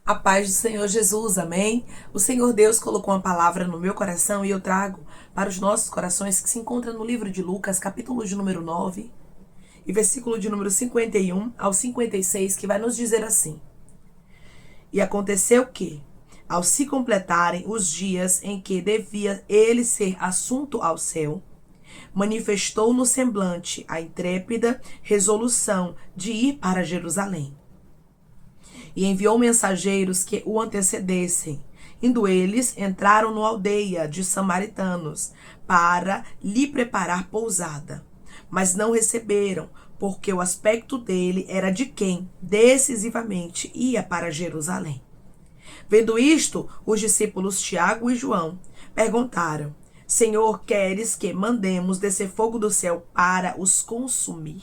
A paz do Senhor Jesus, amém? O Senhor Deus colocou uma palavra no meu coração e eu trago para os nossos corações que se encontra no livro de Lucas, capítulo de número 9 e versículo de número 51 ao 56, que vai nos dizer assim: E aconteceu que, ao se completarem os dias em que devia ele ser assunto ao céu, manifestou no semblante a intrépida resolução de ir para Jerusalém. E enviou mensageiros que o antecedessem. Indo eles, entraram na aldeia de samaritanos para lhe preparar pousada. Mas não receberam, porque o aspecto dele era de quem decisivamente ia para Jerusalém. Vendo isto, os discípulos Tiago e João perguntaram: Senhor, queres que mandemos descer fogo do céu para os consumir?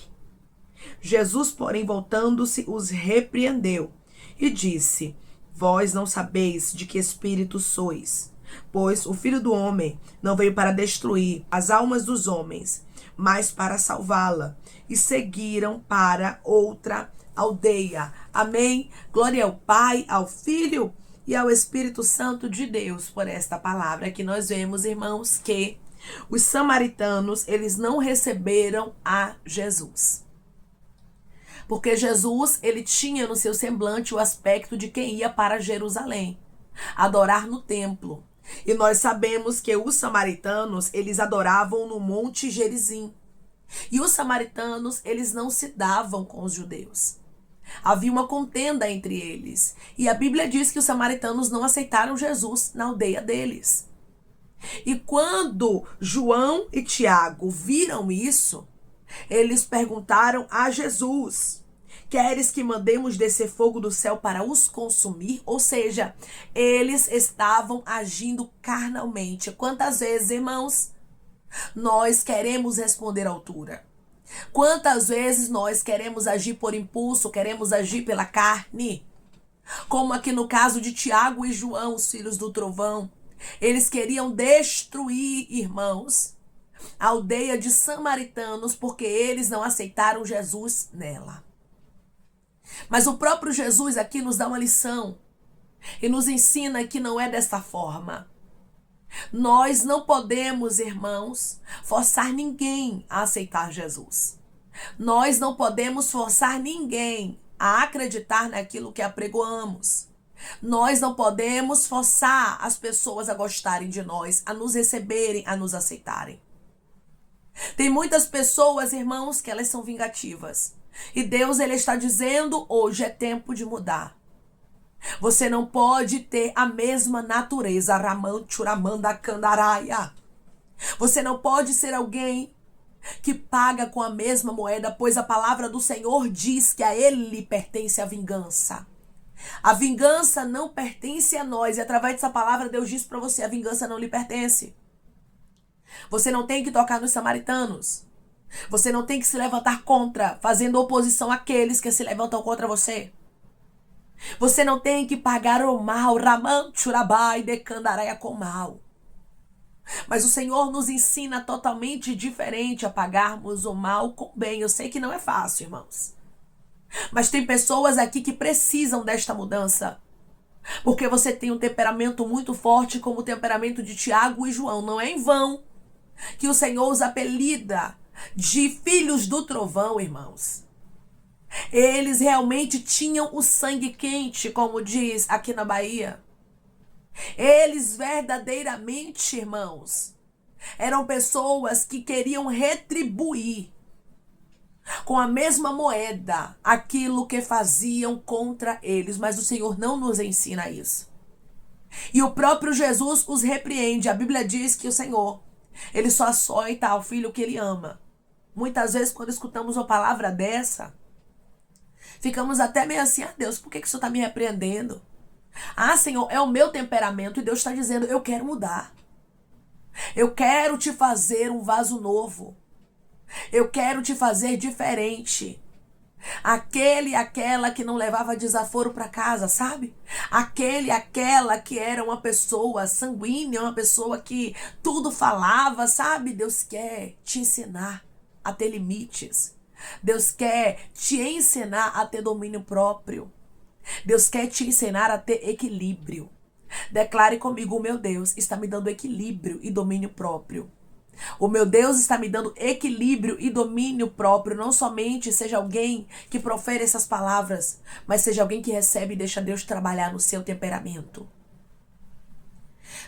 Jesus, porém, voltando-se, os repreendeu e disse: Vós não sabeis de que espírito sois, pois o Filho do Homem não veio para destruir as almas dos homens, mas para salvá-la. E seguiram para outra aldeia. Amém? Glória ao Pai, ao Filho e ao Espírito Santo de Deus por esta palavra que nós vemos, irmãos, que os samaritanos, eles não receberam a Jesus. Porque Jesus, ele tinha no seu semblante o aspecto de quem ia para Jerusalém, adorar no templo. E nós sabemos que os samaritanos, eles adoravam no Monte Gerizim. E os samaritanos, eles não se davam com os judeus. Havia uma contenda entre eles. E a Bíblia diz que os samaritanos não aceitaram Jesus na aldeia deles. E quando João e Tiago viram isso, eles perguntaram a Jesus: Queres que mandemos descer fogo do céu para os consumir? Ou seja, eles estavam agindo carnalmente. Quantas vezes, irmãos, nós queremos responder à altura? Quantas vezes nós queremos agir por impulso, queremos agir pela carne? Como aqui no caso de Tiago e João, os filhos do trovão. Eles queriam destruir, irmãos, a aldeia de samaritanos, porque eles não aceitaram Jesus nela. Mas o próprio Jesus aqui nos dá uma lição e nos ensina que não é dessa forma. Nós não podemos, irmãos, forçar ninguém a aceitar Jesus. Nós não podemos forçar ninguém a acreditar naquilo que apregoamos. Nós não podemos forçar as pessoas a gostarem de nós, a nos receberem, a nos aceitarem. Tem muitas pessoas, irmãos, que elas são vingativas. E Deus, ele está dizendo: hoje é tempo de mudar. Você não pode ter a mesma natureza. Ramanchuramanda Candaraia. Você não pode ser alguém que paga com a mesma moeda, pois a palavra do Senhor diz que a ele pertence a vingança. A vingança não pertence a nós. E através dessa palavra Deus diz para você: a vingança não lhe pertence. Você não tem que tocar nos samaritanos. Você não tem que se levantar contra, fazendo oposição àqueles que se levantam contra você. Você não tem que pagar o mal, Ramanchurabai de Candaraia, com mal. Mas o Senhor nos ensina totalmente diferente a pagarmos o mal com bem. Eu sei que não é fácil, irmãos. Mas tem pessoas aqui que precisam desta mudança. Porque você tem um temperamento muito forte, como o temperamento de Tiago e João. Não é em vão que o Senhor os apelida de filhos do trovão, irmãos. Eles realmente tinham o sangue quente, como diz aqui na Bahia. Eles verdadeiramente, irmãos, eram pessoas que queriam retribuir com a mesma moeda aquilo que faziam contra eles. Mas o Senhor não nos ensina isso. E o próprio Jesus os repreende. A Bíblia diz que o Senhor, ele só açoita o filho que ele ama. Muitas vezes, quando escutamos uma palavra dessa, ficamos até meio assim: Deus, por que o Senhor está me repreendendo? Senhor, é o meu temperamento. E Deus está dizendo: eu quero mudar. Eu quero te fazer um vaso novo. Eu quero te fazer diferente. Aquela que não levava desaforo para casa, sabe? Aquela que era uma pessoa sanguínea, uma pessoa que tudo falava, sabe? Deus quer te ensinar a ter limites. Deus quer te ensinar a ter domínio próprio. Deus quer te ensinar a ter equilíbrio. Declare comigo: o meu Deus está me dando equilíbrio e domínio próprio. O meu Deus está me dando equilíbrio e domínio próprio. Não somente seja alguém que profere essas palavras, mas seja alguém que recebe e deixa Deus trabalhar no seu temperamento.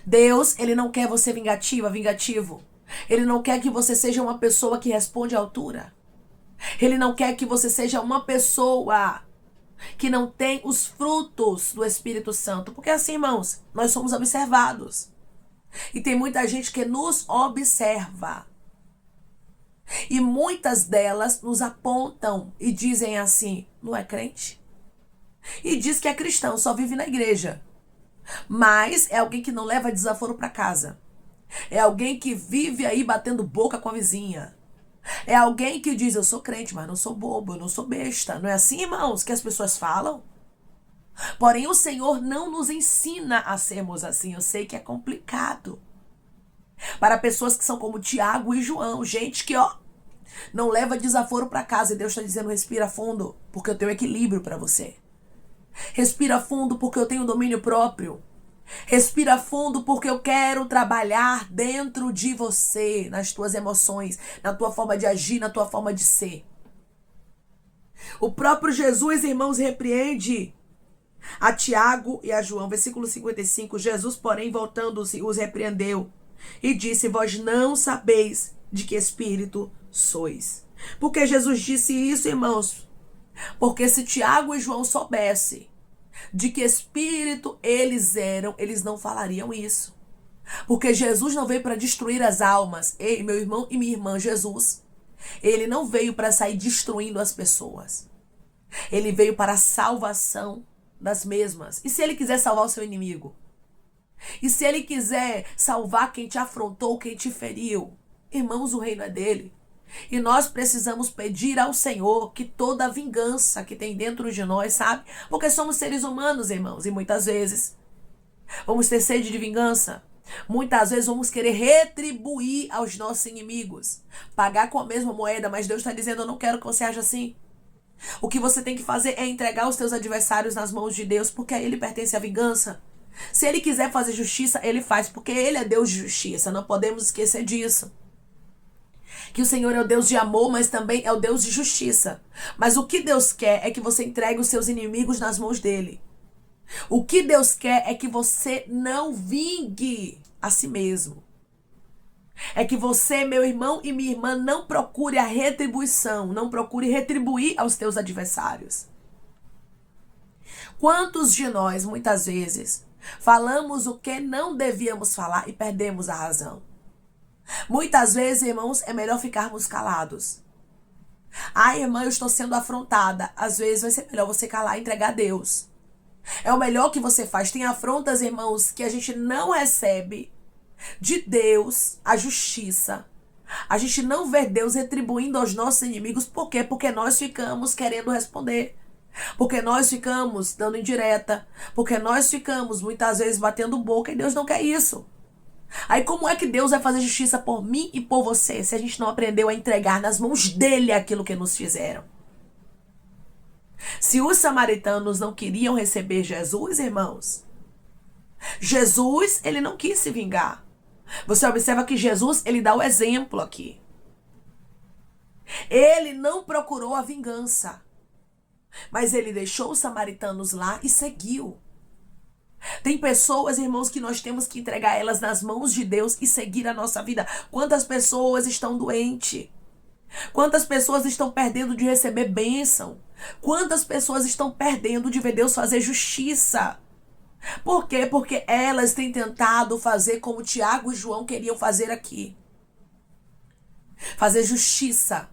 Deus, ele não quer você vingativo. Ele não quer que você seja uma pessoa que responde à altura. Ele não quer que você seja uma pessoa que não tem os frutos do Espírito Santo. Porque assim, irmãos, nós somos observados. E tem muita gente que nos observa. E muitas delas nos apontam e dizem assim: não é crente? E diz que é cristão, só vive na igreja. Mas é alguém que não leva desaforo para casa. É alguém que vive aí batendo boca com a vizinha. É alguém que diz: eu sou crente, mas não sou bobo, eu não sou besta. Não é assim, irmãos, que as pessoas falam? Porém, o Senhor não nos ensina a sermos assim. Eu sei que é complicado. Para pessoas que são como Tiago e João. Gente que, não leva desaforo para casa. E Deus está dizendo: respira fundo, porque eu tenho equilíbrio para você. Respira fundo, porque eu tenho domínio próprio. Respira fundo, porque eu quero trabalhar dentro de você, nas tuas emoções, na tua forma de agir, na tua forma de ser. O próprio Jesus, irmãos, repreende a Tiago e a João. Versículo 55. Jesus, porém, voltando-se, os repreendeu e disse: vós não sabeis de que espírito sois. Por que Jesus disse isso, irmãos? Porque se Tiago e João soubessem de que espírito eles eram, eles não falariam isso. Porque Jesus não veio para destruir as almas. Ei, meu irmão e minha irmã, Jesus, ele não veio para sair destruindo as pessoas. Ele veio para a salvação das mesmas. E se ele quiser salvar o seu inimigo? E se ele quiser salvar quem te afrontou, quem te feriu? Irmãos, o reino é dele. E nós precisamos pedir ao Senhor que toda a vingança que tem dentro de nós, sabe? Porque somos seres humanos, irmãos, e muitas vezes vamos ter sede de vingança. Muitas vezes vamos querer retribuir aos nossos inimigos. Pagar com a mesma moeda, mas Deus está dizendo: eu não quero que você haja assim. O que você tem que fazer é entregar os teus adversários nas mãos de Deus, porque a ele pertence a vingança. Se ele quiser fazer justiça, ele faz, porque ele é Deus de justiça. Não podemos esquecer disso. Que o Senhor é o Deus de amor, mas também é o Deus de justiça. Mas o que Deus quer é que você entregue os seus inimigos nas mãos dele. O que Deus quer é que você não vingue a si mesmo. É que você, meu irmão e minha irmã, não procure a retribuição, não procure retribuir aos teus adversários. Quantos de nós, muitas vezes, falamos o que não devíamos falar e perdemos a razão? Muitas vezes, irmãos, é melhor ficarmos calados. Ai, irmã, eu estou sendo afrontada. Às vezes vai ser melhor você calar e entregar a Deus. É o melhor que você faz. Tem afrontas, irmãos, que a gente não recebe de Deus a justiça. A gente não vê Deus retribuindo aos nossos inimigos. Por quê? Porque nós ficamos querendo responder. Porque nós ficamos dando indireta. Porque nós ficamos, muitas vezes, batendo boca. E Deus não quer isso. Aí como é que Deus vai fazer justiça por mim e por você, se a gente não aprendeu a entregar nas mãos dele aquilo que nos fizeram? Se os samaritanos não queriam receber Jesus, irmãos, Jesus, ele não quis se vingar. Você observa que Jesus, ele dá o exemplo aqui. Ele não procurou a vingança, mas ele deixou os samaritanos lá e seguiu. Tem pessoas, irmãos, que nós temos que entregar elas nas mãos de Deus e seguir a nossa vida. Quantas pessoas estão doentes? Quantas pessoas estão perdendo de receber bênção? Quantas pessoas estão perdendo de ver Deus fazer justiça? Por quê? Porque elas têm tentado fazer como Tiago e João queriam fazer aqui. Fazer justiça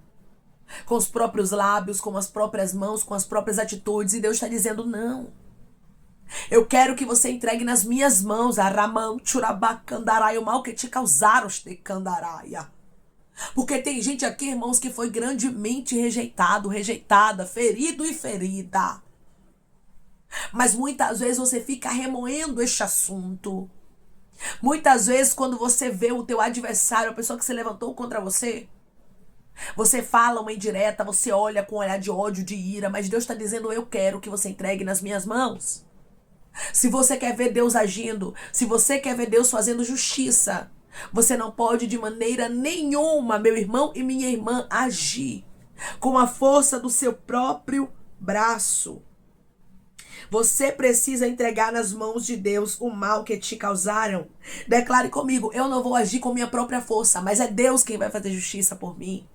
com os próprios lábios, com as próprias mãos, com as próprias atitudes. E Deus está dizendo: não. Eu quero que você entregue nas minhas mãos a Ramam Churabacandarai, o mal que te causaram de Candaraia. Porque tem gente aqui, irmãos, que foi grandemente rejeitado, rejeitada, ferido e ferida. Mas muitas vezes você fica remoendo este assunto. Muitas vezes quando você vê o teu adversário, a pessoa que se levantou contra você, Você fala uma indireta, você olha com um olhar de ódio, de ira, mas Deus está dizendo: eu quero que você entregue nas minhas mãos. Se você quer ver Deus agindo, se você quer ver Deus fazendo justiça, você não pode de maneira nenhuma, meu irmão e minha irmã, agir com a força do seu próprio braço. Você precisa entregar nas mãos de Deus o mal que te causaram. Declare comigo: eu não vou agir com minha própria força, mas é Deus quem vai fazer justiça por mim.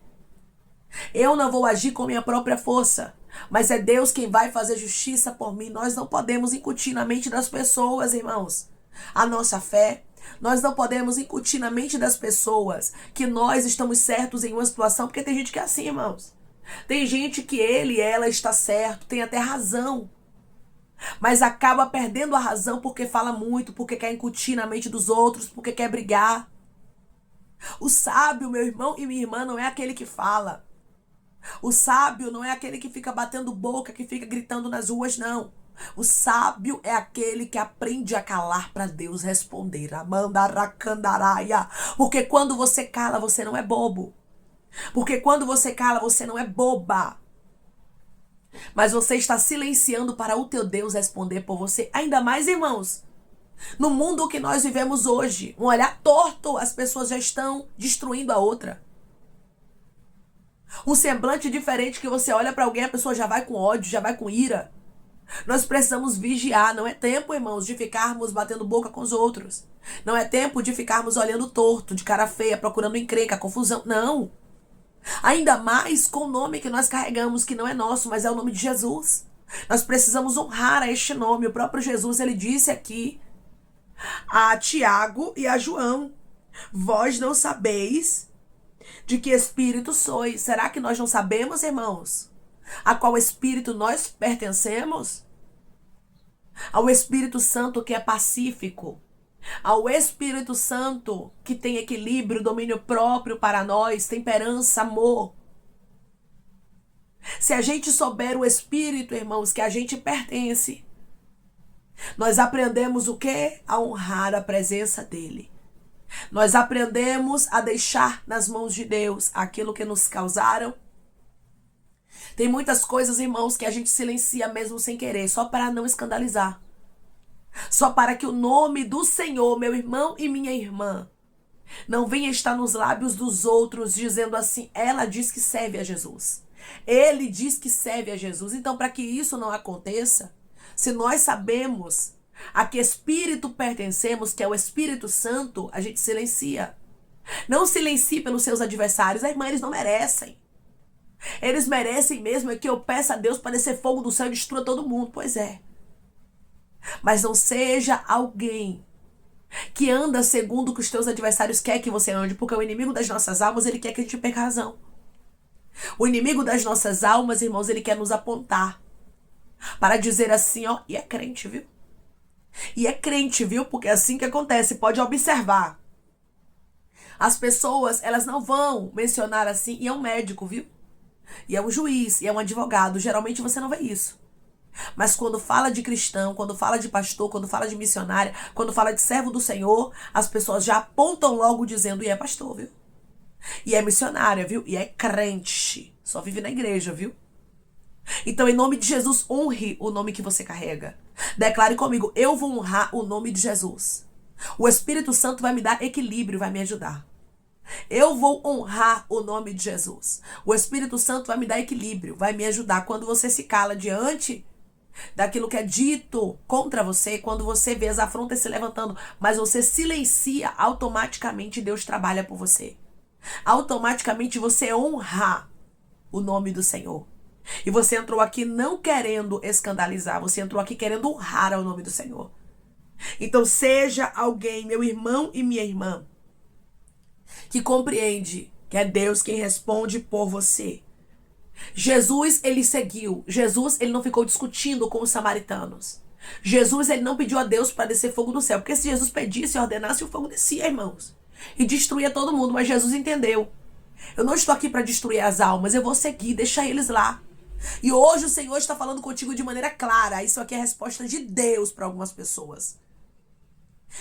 Eu não vou agir com minha própria força, mas é Deus quem vai fazer justiça por mim. Nós não podemos incutir na mente das pessoas, irmãos, a nossa fé. Nós não podemos incutir na mente das pessoas que nós estamos certos em uma situação, porque tem gente que é assim, irmãos. Tem gente que ele e ela está certo, tem até razão, mas acaba perdendo a razão porque fala muito, porque quer incutir na mente dos outros, porque quer brigar. O sábio, meu irmão e minha irmã, não é aquele que fala. O sábio não é aquele que fica batendo boca, que fica gritando nas ruas, não. O sábio é aquele que aprende a calar para Deus responder. Amandaracandaраia. Porque quando você cala, você não é bobo. Porque quando você cala, você não é boba. Mas você está silenciando para o teu Deus responder por você. Ainda mais, irmãos, no mundo que nós vivemos hoje, um olhar torto, as pessoas já estão destruindo a outra. Um semblante diferente que você olha para alguém, a pessoa já vai com ódio, já vai com ira. Nós precisamos vigiar. Não é tempo, irmãos, de ficarmos batendo boca com os outros. Não é tempo de ficarmos olhando torto, de cara feia, procurando encrenca, confusão. Não. Ainda mais com o nome que nós carregamos, que não é nosso, mas é o nome de Jesus. Nós precisamos honrar a este nome. O próprio Jesus, ele disse aqui a Tiago e a João: vós não sabeis de que espírito sois. Será que nós não sabemos, irmãos, a qual espírito nós pertencemos? Ao Espírito Santo, que é pacífico. Ao Espírito Santo, que tem equilíbrio, domínio próprio para nós, temperança, amor. Se a gente souber o Espírito, irmãos, que a gente pertence, nós aprendemos o quê? A honrar a presença dele. Nós aprendemos a deixar nas mãos de Deus aquilo que nos causaram. Tem muitas coisas, irmãos, que a gente silencia mesmo sem querer, só para não escandalizar. Só para que o nome do Senhor, meu irmão e minha irmã, não venha estar nos lábios dos outros dizendo assim: ela diz que serve a Jesus. Ele diz que serve a Jesus. Então, para que isso não aconteça, se nós sabemos a que espírito pertencemos, que é o Espírito Santo, a gente silencia. Não silencie pelos seus adversários. A irmã, eles não merecem. Eles merecem mesmo é que eu peça a Deus para descer fogo do céu e destrua todo mundo. Pois é. Mas não seja alguém que anda segundo o que os teus adversários querem que você ande, porque o inimigo das nossas almas, ele quer que a gente perca a razão. O inimigo das nossas almas, irmãos, ele quer nos apontar para dizer assim, ó, e é crente, viu? E é crente, viu? Porque é assim que acontece. Pode observar. As pessoas, elas não vão mencionar assim, e é um médico, viu? E é um juiz, e é um advogado. Geralmente você não vê isso. Mas quando fala de cristão, quando fala de pastor, quando fala de missionária, quando fala de servo do Senhor, as pessoas já apontam logo dizendo: e é pastor, viu? E é missionária, viu? E é crente. Só vive na igreja, viu? Então, em nome de Jesus, honre o nome que você carrega. Declare comigo: eu vou honrar o nome de Jesus. O Espírito Santo vai me dar equilíbrio, vai me ajudar. Eu vou honrar o nome de Jesus. O Espírito Santo vai me dar equilíbrio, vai me ajudar. Quando você se cala diante daquilo que é dito contra você, quando você vê as afrontas se levantando, mas você silencia, automaticamente Deus trabalha por você. Automaticamente você honra o nome do Senhor. E você entrou aqui não querendo escandalizar, você entrou aqui querendo honrar ao nome do Senhor. Então seja alguém, meu irmão e minha irmã, que compreende que é Deus quem responde por você. Jesus, ele seguiu. Jesus, ele não ficou discutindo com os samaritanos. Jesus, ele não pediu a Deus para descer fogo do céu. Porque se Jesus pedisse e ordenasse, o fogo descia, irmãos. E destruía todo mundo. Mas Jesus entendeu: eu não estou aqui para destruir as almas. Eu vou seguir, deixa eles lá. E hoje o Senhor está falando contigo de maneira clara. Isso aqui é a resposta de Deus para algumas pessoas.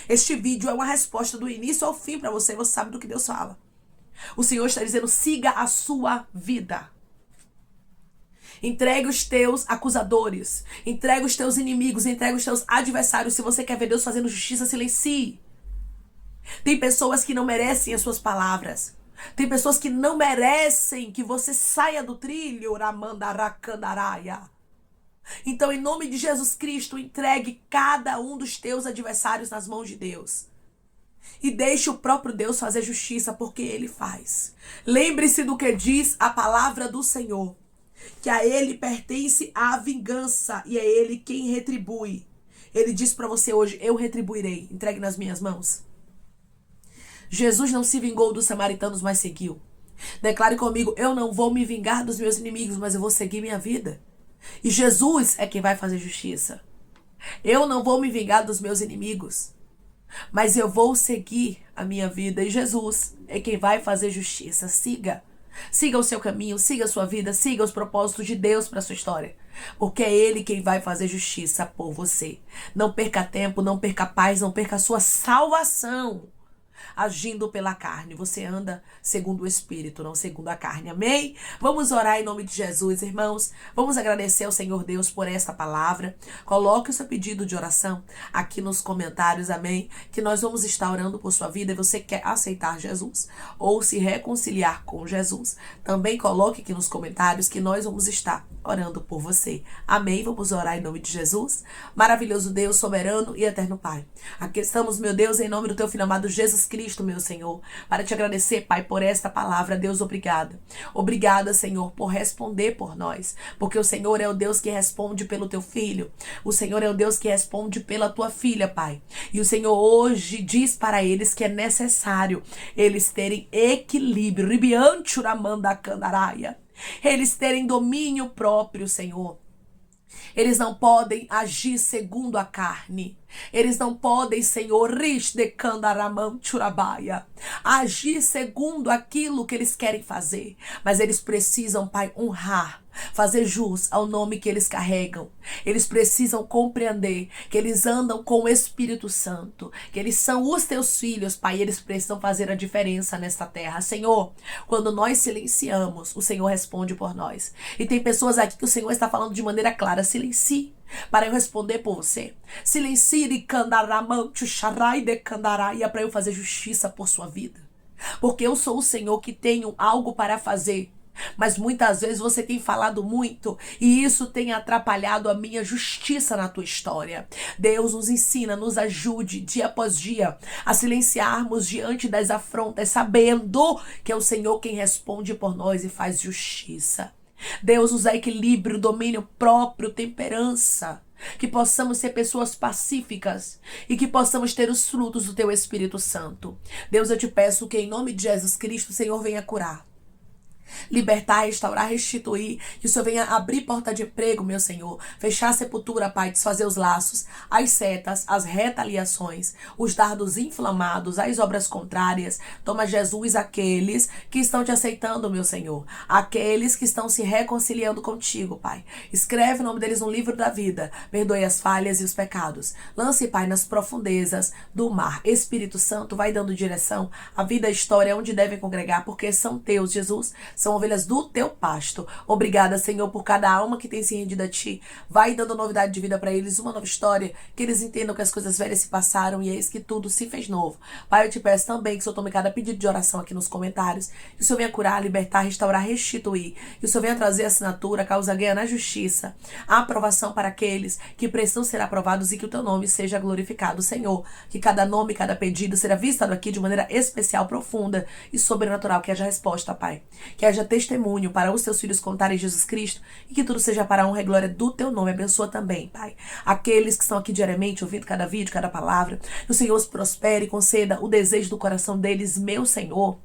Este vídeo é uma resposta do início ao fim para você. Você sabe do que Deus fala. O Senhor está dizendo, siga a sua vida. Entregue os teus acusadores, entregue os teus inimigos, entregue os teus adversários. Se você quer ver Deus fazendo justiça, silencie. Tem pessoas que não merecem as suas palavras. Tem pessoas que não merecem que você saia do trilho. Então, em nome de Jesus Cristo, entregue cada um dos teus adversários nas mãos de Deus. E deixe o próprio Deus fazer justiça, porque Ele faz. Lembre-se do que diz a palavra do Senhor. Que a Ele pertence a vingança e é Ele quem retribui. Ele diz para você hoje, eu retribuirei, entregue nas minhas mãos. Jesus não se vingou dos samaritanos, mas seguiu. Declare comigo, eu não vou me vingar dos meus inimigos, mas eu vou seguir minha vida. E Jesus é quem vai fazer justiça. Eu não vou me vingar dos meus inimigos, mas eu vou seguir a minha vida. E Jesus é quem vai fazer justiça. Siga. Siga o seu caminho, siga a sua vida, siga os propósitos de Deus para a sua história. Porque é Ele quem vai fazer justiça por você. Não perca tempo, não perca paz, não perca a sua salvação agindo pela carne. Você anda segundo o Espírito, não segundo a carne. Amém? Vamos orar em nome de Jesus, irmãos. Vamos agradecer ao Senhor Deus por esta palavra. Coloque o seu pedido de oração aqui nos comentários, amém? Que nós vamos estar orando por sua vida. E você quer aceitar Jesus ou se reconciliar com Jesus, também coloque aqui nos comentários que nós vamos estar orando por você. Amém? Vamos orar em nome de Jesus. Maravilhoso Deus, soberano e eterno Pai. Aqui estamos, meu Deus, em nome do teu filho amado Jesus Cristo, meu Senhor, para te agradecer, Pai, por esta palavra. Deus, obrigada. Obrigada, Senhor, por responder por nós, porque o Senhor é o Deus que responde pelo teu filho. O Senhor é o Deus que responde pela tua filha, Pai. E o Senhor hoje diz para eles que é necessário eles terem equilíbrio. Eles terem domínio próprio, Senhor. Eles não podem agir segundo a carne. Eles não podem, Senhor, agir segundo aquilo que eles querem fazer. Mas eles precisam, Pai, honrar, fazer jus ao nome que eles carregam. Eles precisam compreender que eles andam com o Espírito Santo, que eles são os teus filhos, Pai, e eles precisam fazer a diferença nesta terra. Senhor, quando nós silenciamos, o Senhor responde por nós. E tem pessoas aqui que o Senhor está falando de maneira clara, silencie para eu responder por você. Silencie para eu fazer justiça por sua vida. Porque eu sou o Senhor que tenho algo para fazer. Mas muitas vezes você tem falado muito e isso tem atrapalhado a minha justiça na tua história. Deus nos ensina, nos ajude dia após dia a silenciarmos diante das afrontas, sabendo que é o Senhor quem responde por nós e faz justiça. Deus nos dá equilíbrio, domínio próprio, temperança. Que possamos ser pessoas pacíficas e que possamos ter os frutos do teu Espírito Santo. Deus, eu te peço que em nome de Jesus Cristo o Senhor venha curar, libertar, restaurar, restituir, que o Senhor venha abrir porta de emprego, meu Senhor, fechar a sepultura, Pai, desfazer os laços, as setas, as retaliações, os dardos inflamados, as obras contrárias. Toma, Jesus, aqueles que estão te aceitando, meu Senhor, aqueles que estão se reconciliando contigo, Pai. Escreve o nome deles no livro da vida, perdoe as falhas e os pecados. Lance, Pai, nas profundezas do mar. Espírito Santo, vai dando direção, a vida, a história, onde devem congregar, porque são teus, Jesus. São ovelhas do teu pasto. Obrigada, Senhor, por cada alma que tem se rendido a ti. Vai dando novidade de vida para eles, uma nova história, que eles entendam que as coisas velhas se passaram e eis que tudo se fez novo. Pai, eu te peço também que o Senhor tome cada pedido de oração aqui nos comentários, que o Senhor venha curar, libertar, restaurar, restituir, que o Senhor venha trazer assinatura, causa ganha na justiça, a aprovação para aqueles que precisam ser aprovados e que o teu nome seja glorificado, Senhor. Que cada nome, cada pedido será visto aqui de maneira especial, profunda e sobrenatural, que haja resposta, Pai. Que haja testemunho para os teus filhos contarem Jesus Cristo e que tudo seja para a honra e glória do teu nome. Abençoa também, Pai, aqueles que estão aqui diariamente ouvindo cada vídeo, cada palavra. Que o Senhor os prospere e conceda o desejo do coração deles, meu Senhor,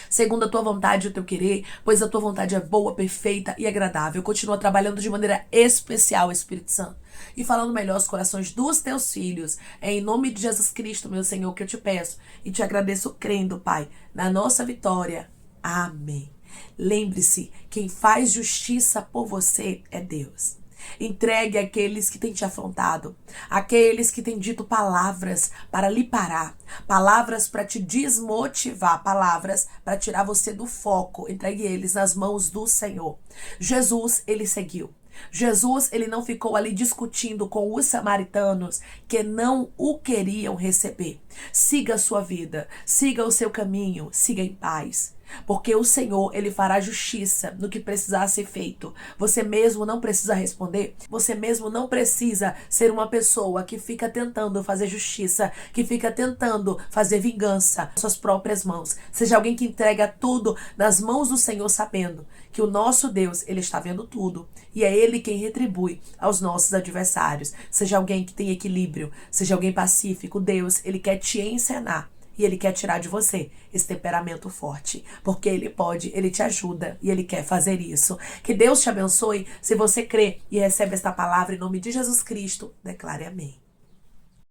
segundo a tua vontade e o teu querer, pois a tua vontade é boa, perfeita e agradável. Continua trabalhando de maneira especial, Espírito Santo, e falando melhor os corações dos teus filhos. É em nome de Jesus Cristo, meu Senhor, que eu te peço e te agradeço crendo, Pai, na nossa vitória. Amém. Lembre-se, quem faz justiça por você é Deus. Entregue aqueles que têm te afrontado, aqueles que têm dito palavras para lhe parar, palavras para te desmotivar, palavras para tirar você do foco. Entregue eles nas mãos do Senhor. Jesus, ele seguiu. Jesus, ele não ficou ali discutindo com os samaritanos que não o queriam receber. Siga a sua vida, siga o seu caminho, siga em paz. Porque o Senhor, ele fará justiça no que precisar ser feito. Você mesmo não precisa responder. Você mesmo não precisa ser uma pessoa que fica tentando fazer justiça, que fica tentando fazer vingança com suas próprias mãos. Seja alguém que entrega tudo nas mãos do Senhor, sabendo que o nosso Deus, ele está vendo tudo. E é ele quem retribui aos nossos adversários. Seja alguém que tem equilíbrio, seja alguém pacífico. Deus, ele quer te ensinar. E ele quer tirar de você esse temperamento forte. Porque ele pode, ele te ajuda e ele quer fazer isso. Que Deus te abençoe. Se você crê e recebe esta palavra em nome de Jesus Cristo, declare amém.